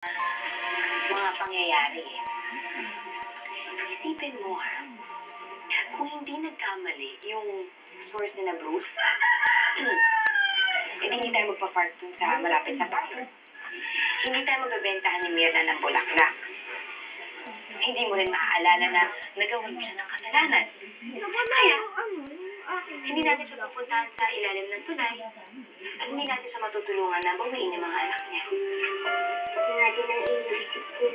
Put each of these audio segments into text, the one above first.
mga pangyayari eh. Isipin mo kung hindi nagkamali yung source na Bruce, hindi tayo magpa-park dun sa malapit sa park. Hindi tayo magbebentahan ni Mirna ng bulaklak. Hindi mo rin maaalala na nagawa siya ng kasalanan. Kaya, hindi natin siya pupuntahan sa ilalim ng tulay at hindi natin siya matutulungan na bawiin yung mga anak niya. Ito nga din ang iniisip ko.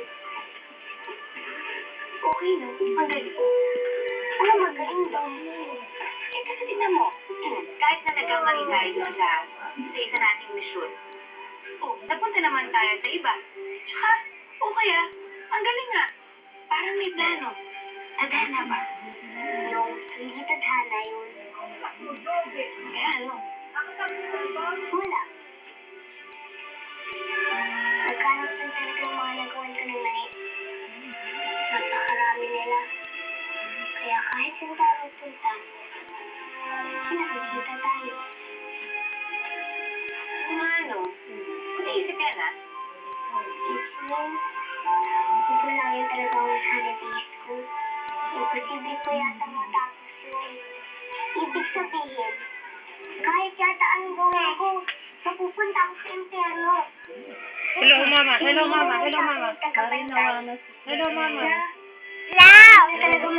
Okay, no? Ang galing. Ano magaling daw? Eh, kasi tingnan mo, kahit na nagkamali tayo dun sa isa nating mission, napunta naman tayo sa iba. Tsaka, okay ang galing nga. Parang may plano. Tadhana ba? No, hindi tadhana yun. Kaya ano? Wala. Nagkanap lang talaga yung mga nagawan ko ng mali. Napakarami nila. Kaya kahit saan tayo magpunta, nakikita tayo. Ano? Naisip yan, ha? It's no. Ito lang yun talaga ang holidays ko. Imposible ko yata matapos yun. Ibig sabihin, kahit yata anong gawin ko, mapupunta ako sa impyerno. Hello, Mama. Hello, Mama. Hello, Mama. Hello, Mama. Love! Talagang